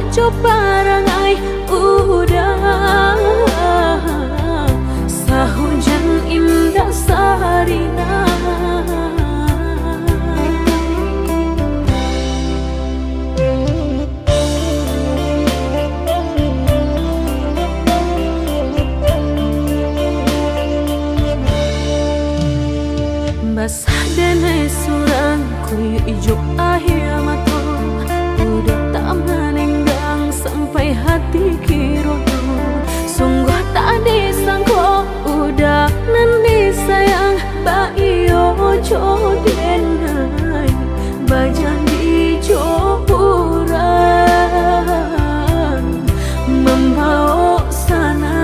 coba rangai udah sahujan indah sarina. Basah denai surang kuyu ijo ahia mato, udah tak menenggang sampai hati kirodo. Sungguh tak disangko udah nanti sayang ba iyo jodenai bajan di joburan membawa sana.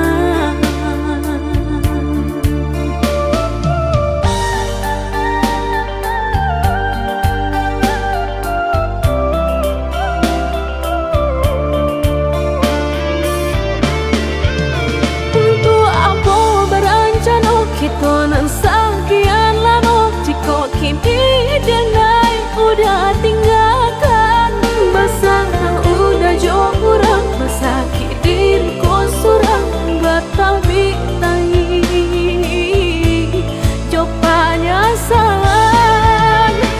Kita nan sekian lama, jika kini denai udah tinggalkan. Basah udah jauh kurang, sakit diriku surang batal bitai. Copanya sang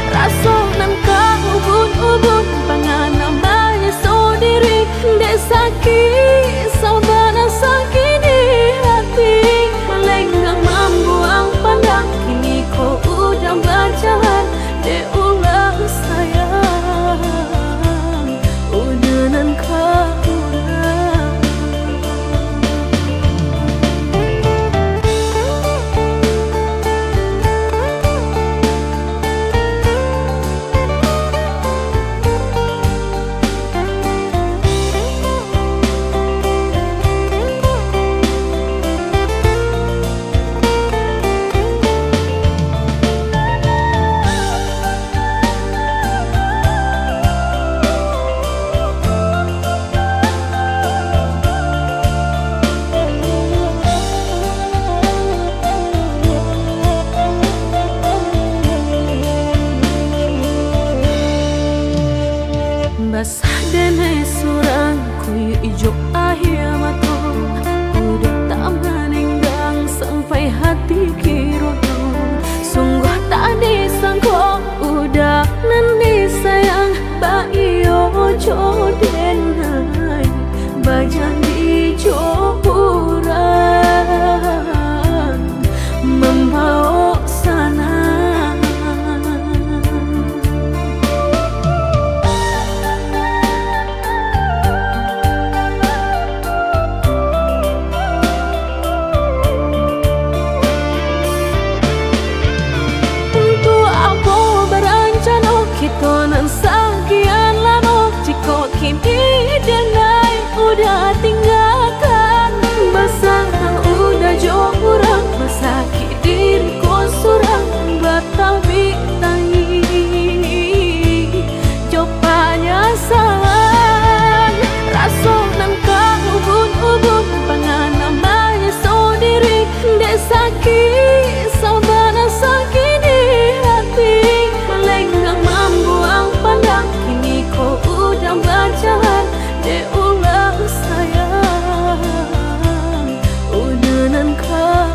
rasa nan kau ubun-ubun pangan namanya sendiri. Dek sakit saudara sakit di hati melenggang membuang pandang. Kini kau udah berjalan dek ulang sayang udah nan kau basah denai surang kuyu ijo ahia mato, udah tak menenggang sampai hati kirodo. Sungguh tak disangko udah nanti sayang ba iyo jodenai bajan di joburan membawa sana. Kita nan sekian lama, jika kini denai udah tinggalkan. Basah udah jauh kurang, sakit diriku surang batal bitai. Copanya sang rasa nan kau ubun-ubun pangan namanya sendiri. Dek sakit saudara sakit di hati melenggang membuang pandang. Kini kau udah berjalan dek ulang sayang udah nan kau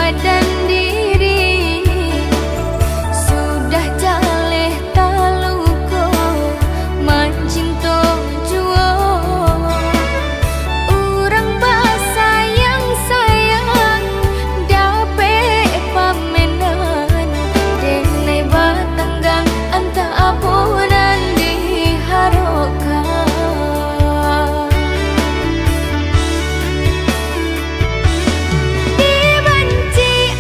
badan diri sudah jaleh taluko mancing to juo urang basa yang sayang dape pamenan denai batanggang anta apunan diharokan dibenci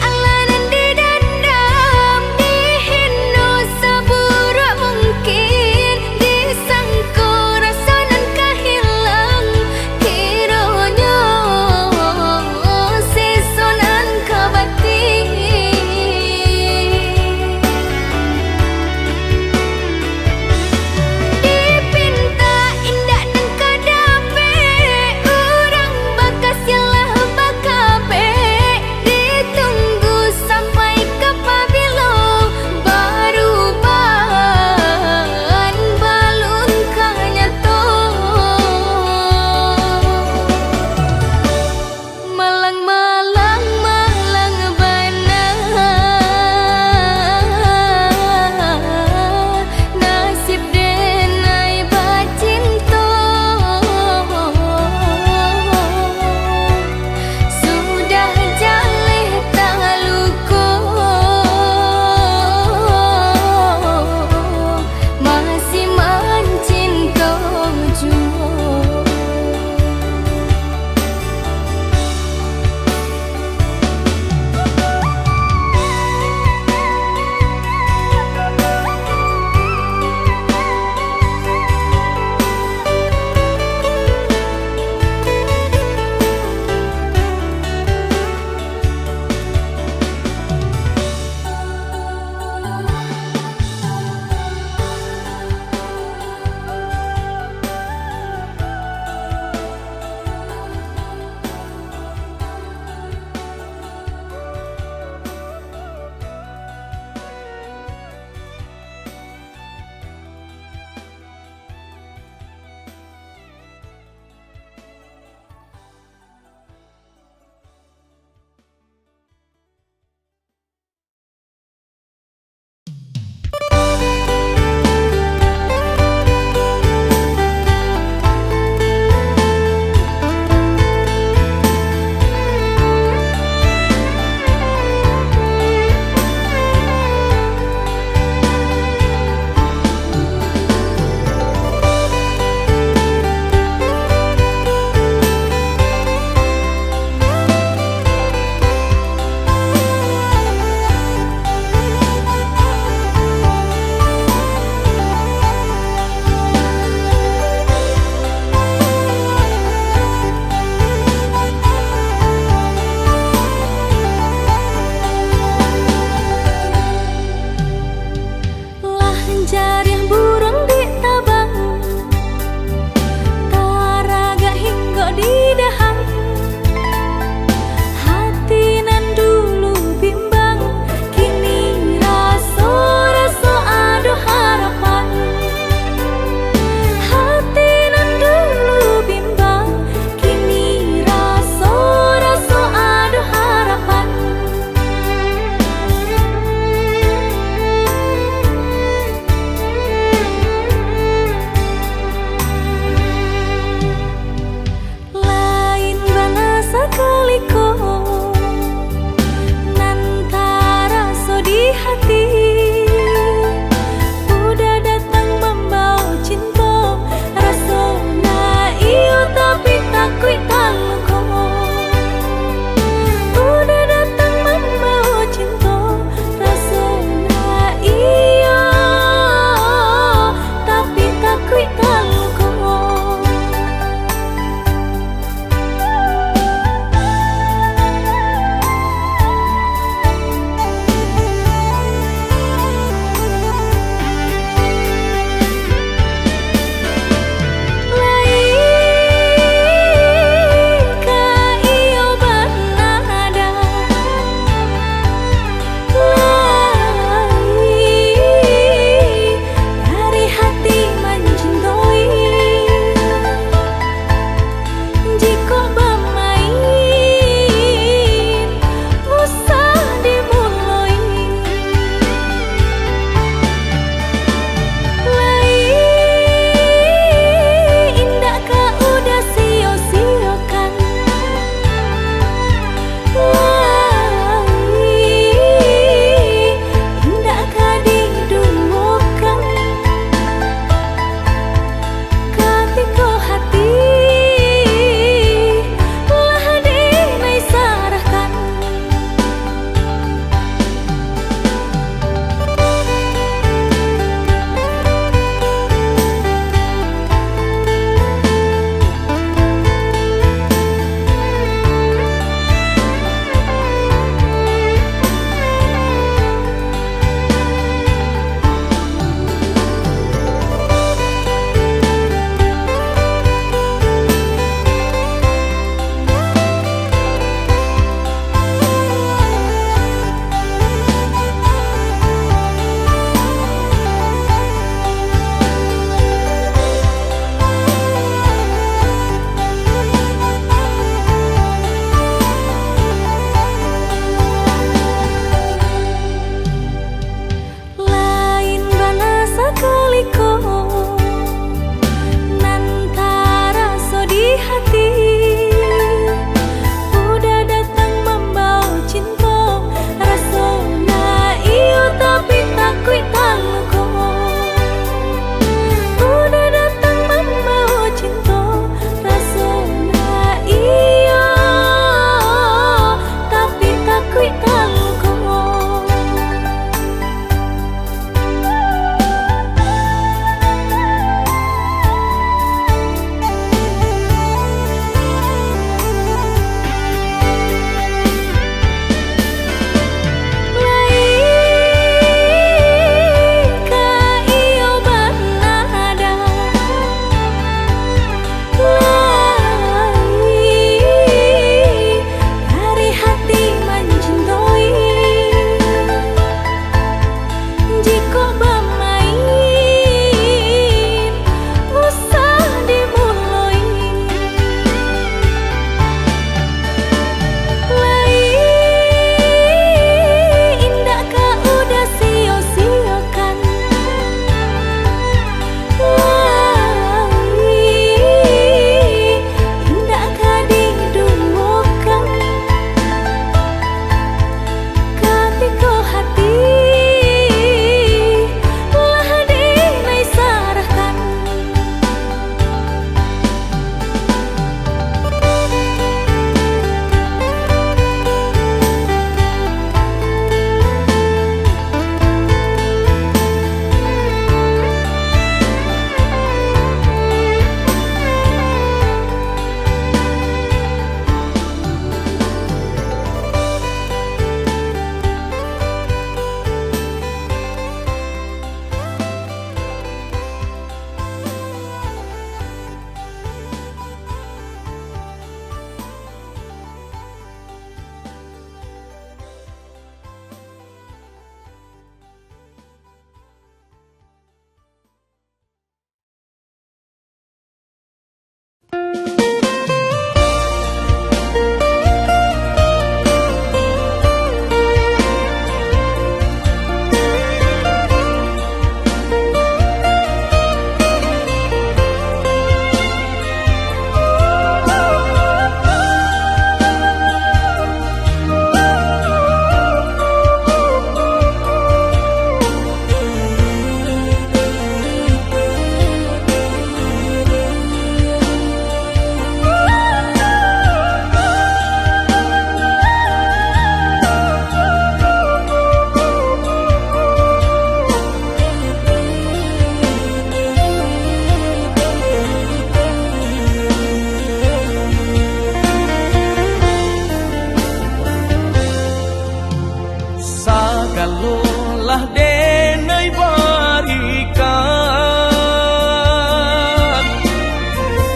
lah denai barikan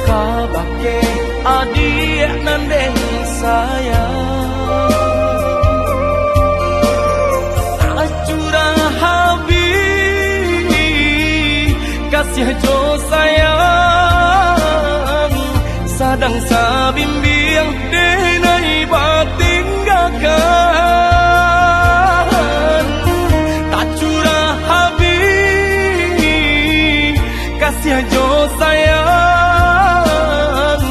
kabake adik nan den sayang acurang habis kasih jo sayang sadang sabimbiang denai batinggakan tak curah habis kasih jo sayang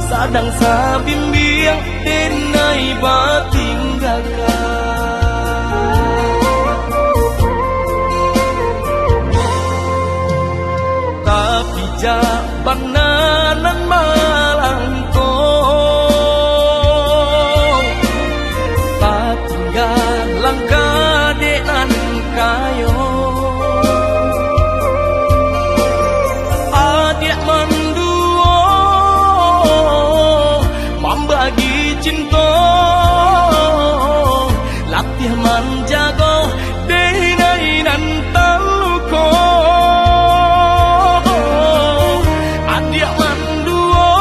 sadang sabimbiang denai batinggakan tapi jaban nanan malangkong tak tinggal langkah denan kayo adik menduo membagi cinta latih menjaga denai nan taluko adik menduo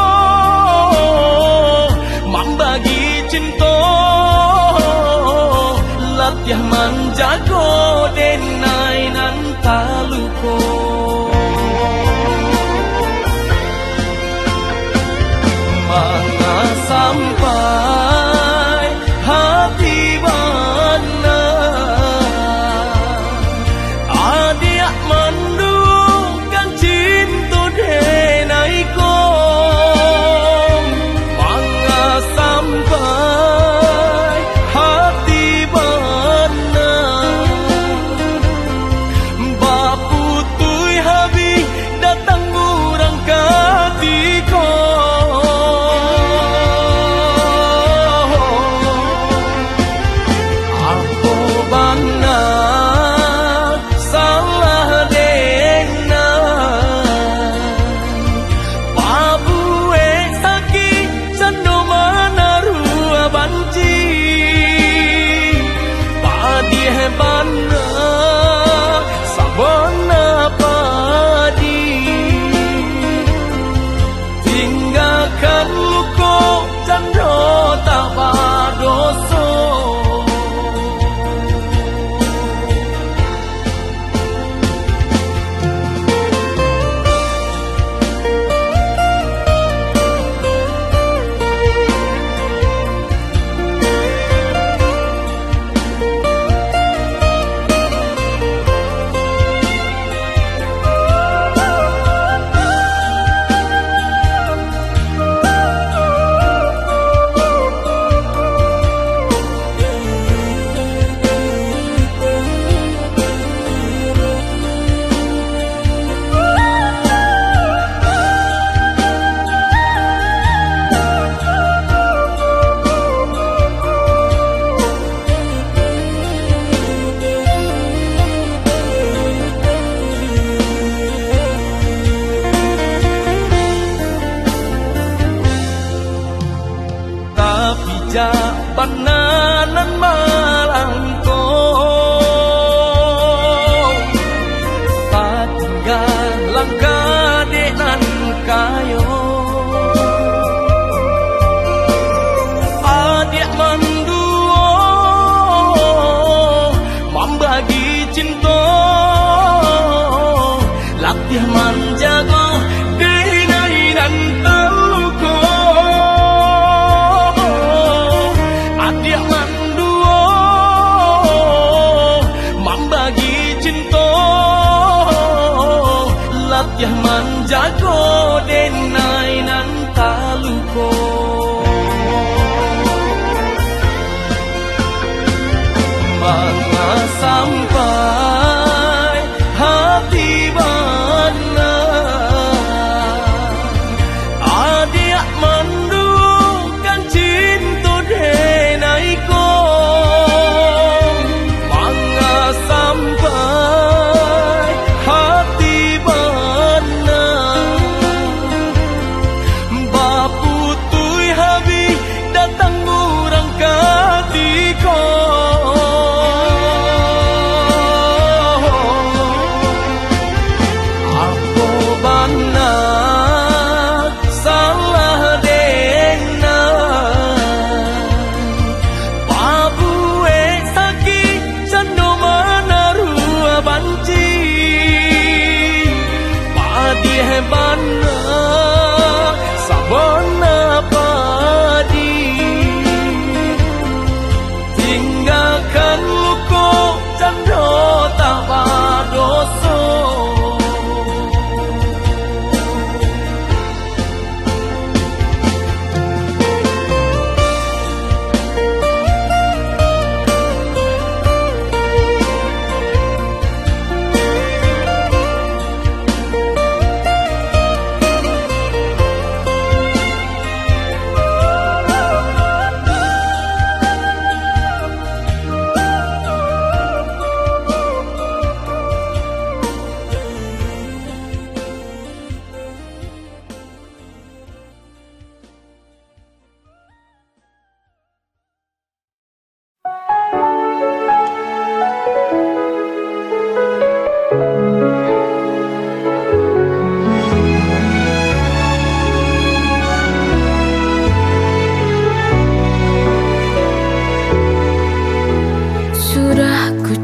membagi cinta latih menjaga denai nan taluko mana sampai hati mana adik mendungkan cinta denai ko mana sampai hati mana baputui habis datang burang katiko aku bana salah dena pabue sakit sando manarua banci padih bana sabana padi tinggalkan luko candro tak badoso tapi jaban nanan malangkong tak tinggal langkah denan kayo adik menduo membagi cinta latih menjaga denai dan taluko adik menduo membagi cinta latih menjaga denai nan taluko mana sampai hati mana adik mendungkan cinta denai ko mana sampai hati mana baputui habis datang burang katiko kan luko candro tak padoso.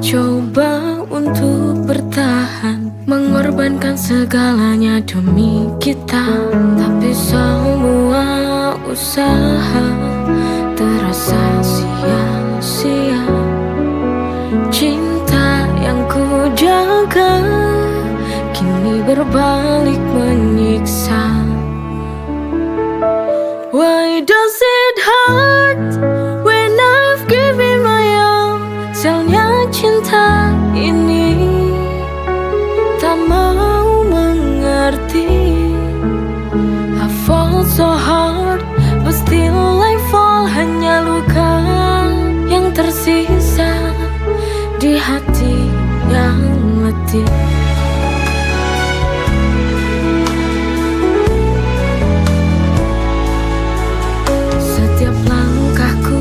Coba untuk bertahan, mengorbankan segalanya demi kita, tapi semua usaha terasa sia-sia. Cinta yang ku jaga kini berbalik menyiksa. Why does it hurt when I've given my all? Sialnya cinta ini tak mau mengerti. I fall so hard, but still I fall. Hanya luka yang tersisa di hati yang letih. Setiap langkahku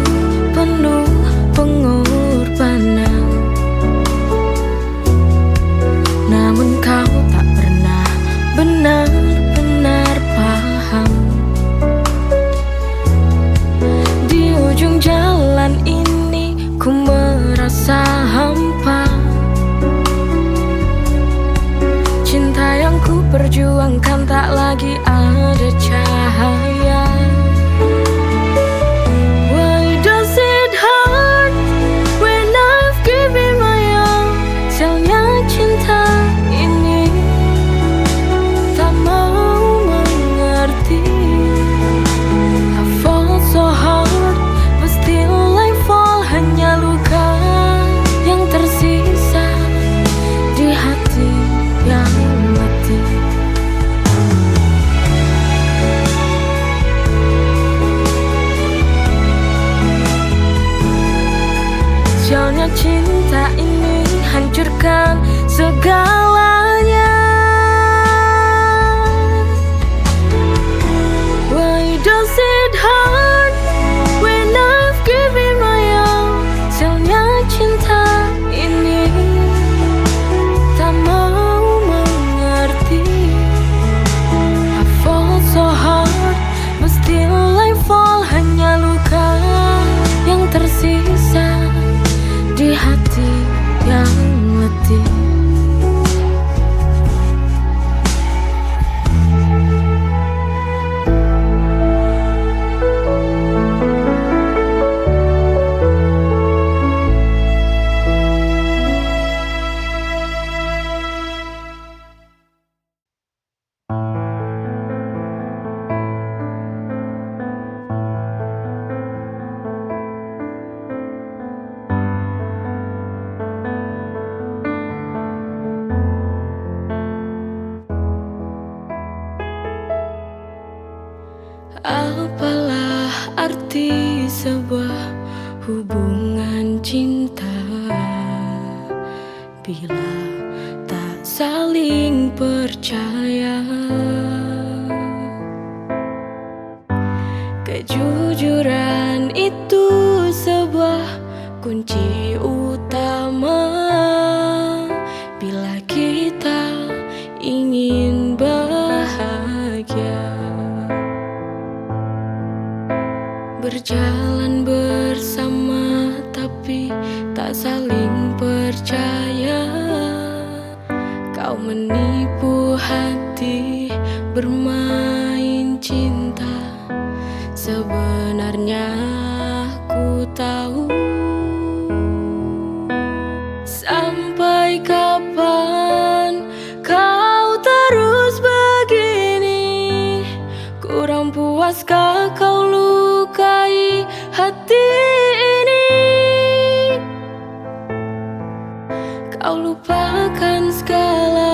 penuh pengorbanan, namun kau tak pernah benar-benar paham. Di ujung jalan ini ku merasa hampa. Cinta yang ku perjuangkan tak lagi ada cahaya. Sialnya cinta ini hancurkan segalanya. Why does it hurt when I've given my all? Sialnya cinta ini tak mau mengerti. I fall so hard, but still I fall. Hanya luka yang tersisa di hati yang letih. Apalah arti sebuah hubungan cinta bila tak saling percaya? Kejujuran itu sebuah kunci utama bila kita ingin bahagia. Berjalan bersama tapi tak saling percaya. Kau menipu hati bermain cinta. Sebenarnya ku tahu puaskah kau lukai hati ini? Kau lupakan segala,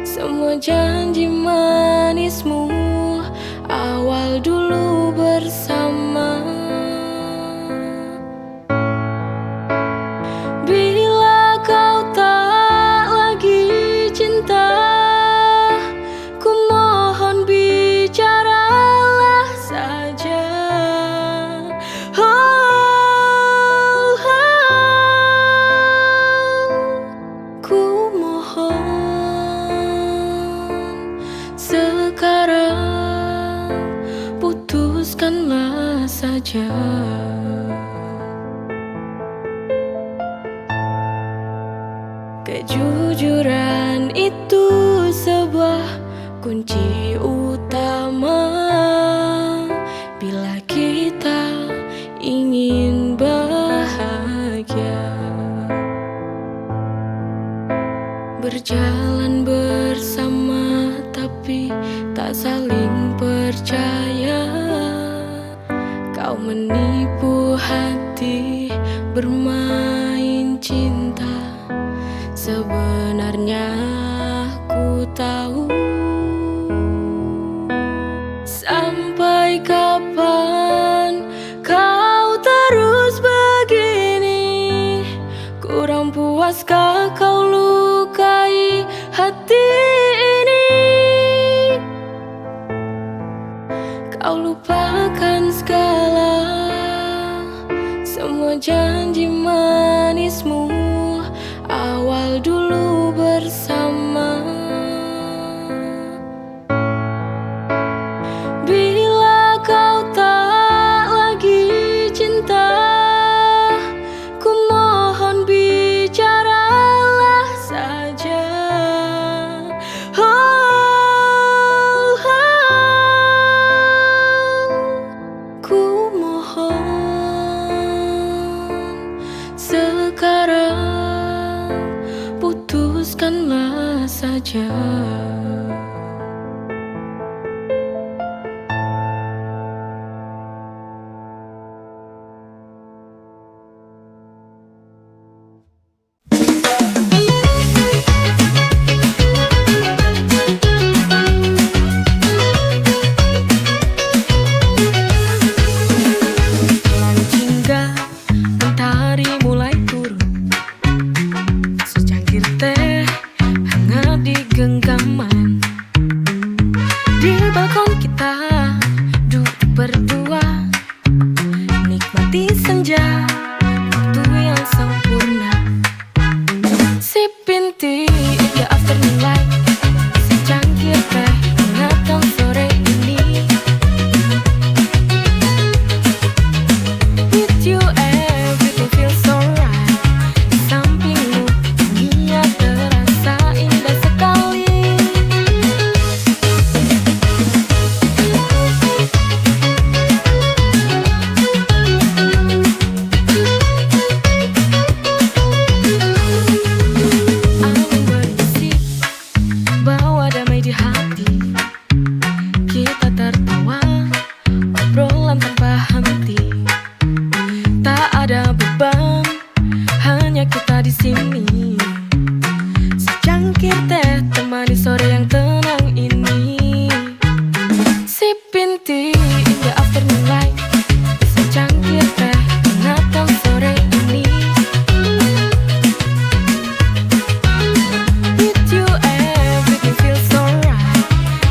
semua janji manismu awal dulu bersama. Bila kau tak lagi cinta, ku mohon bicaralah saja. Ku mohon sekarang putuskanlah saja. Kejujuran itu sebuah kunci utama bila kita ingin bahagia. Berjalan bersama tapi tak saling percaya. Kau menipu hati, bermain cinta. Sebenarnya ku tahu. Sampai kapan kau terus begini? Kurang puaskah kau lukai hati ini? Kau lupakan segala, semua janji manismu awal dulu bersama. Bila kau tak lagi cinta, ku mohon bicaralah saja. Ku mohon sekarang putuskanlah saja. Bulan jingga, mentari mulai turun. Secangkir teh hangat di genggaman. Di balkon kita duduk berdua, nikmati senja, waktu yang sempurna. Sipin tea in the afternoon light, secangkir teh hangatkan sore ini. With you everything feels alright. Di sampingmu dunia terasa indah sekali. Angin berbisik, bawa damai di hati. Kita tertawa, obrolan tanpa henti. Tak ada beban, hanya kita di sini. Secangkir teh temani sore yang tenang ini. Sipin tea in the afternoon light, secangkir teh hangatkan sore ini. With you everything feels alright.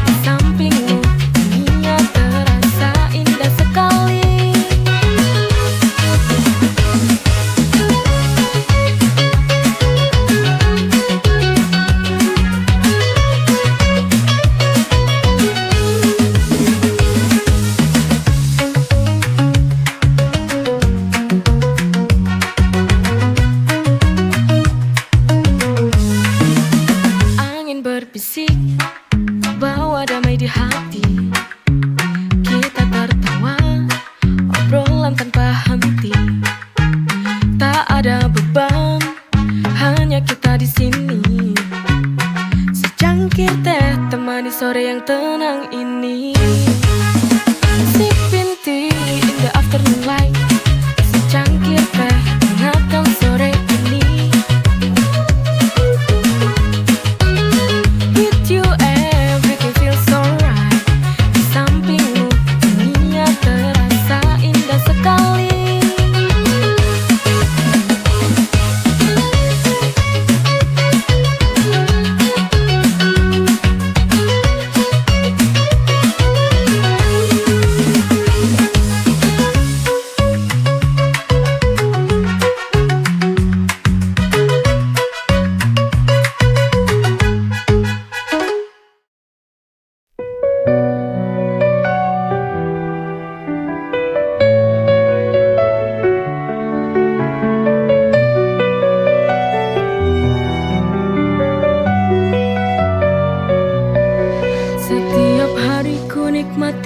Di sampingmu dunia terasa indah sekali. Angin berbisik, bawa damai di hati. Kita tertawa, obrolan tanpa henti. Tak ada beban, hanya kita di sini. Secangkir teh temani sore yang tenang ini.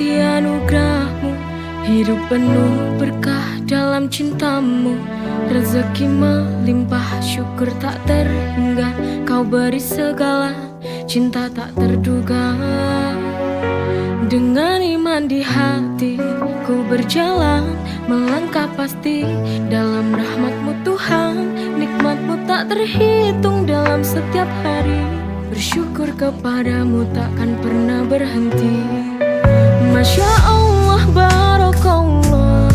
menikmati anugerahmu. Hidup penuh berkah dalam cintamu. Rezeki melimpah, syukur tak terhingga. Kau beri segala, cinta tak terduga. Dengan iman di hati, ku berjalan, melangkah pasti dalam rahmat-Mu Tuhan. Nikmat-Mu tak terhitung dalam setiap hari. Bersyukur kepadamu takkan pernah berhenti. Masya Allah, Barakallah,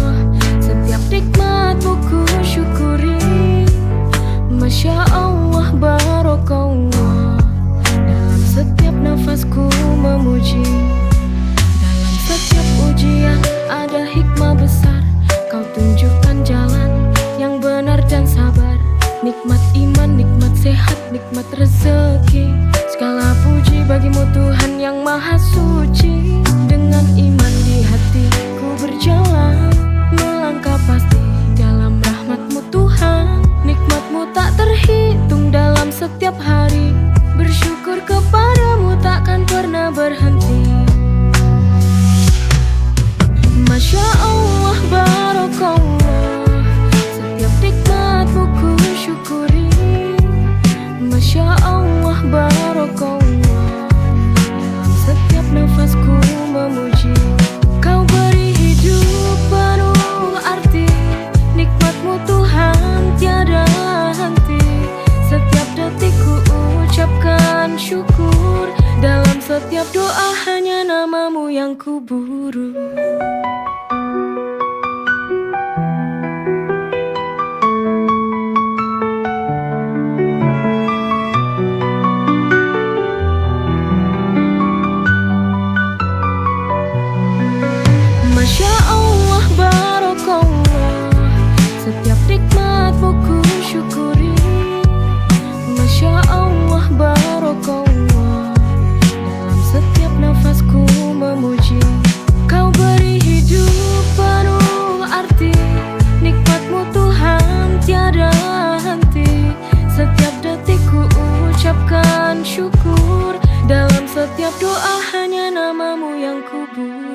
setiap nikmat-Mu ku syukuri. Masya Allah, Barakallah, dalam setiap nafasku memuji. Dalam setiap ujian ada hikmah besar. Kau tunjukkan jalan yang benar dan sabar. Nikmat iman, nikmat sehat, nikmat rezeki. Segala puji bagimu Tuhan yang maha suci. Dengan iman di hati ku berjalan, melangkah pasti dalam rahmat-Mu Tuhan. Nikmat-Mu tak terhitung dalam setiap hari. Bersyukur kepadamu takkan pernah berhenti. Masya Allah, Barakallah, setiap nikmat-Mu ku syukuri. Masya Allah, Barakallah, dalam setiap nafasku memuji. Kau beri hidup penuh arti. Nikmat-Mu Tuhan tiada henti. Setiap detik ku ucapkan syukur. Dalam setiap doa hanya nama-Mu yang ku buru. Masya Allah, Barakallah, setiap nikmat-Mu ku syukuri. Masya Allah, Barakallah, dalam setiap nafasku memuji. Kau beri hidup penuh arti. Nikmat-Mu Tuhan tiada henti. Setiap detik ku ucapkan syukur. Dalam setiap doa hanya nama-Mu yang ku buru.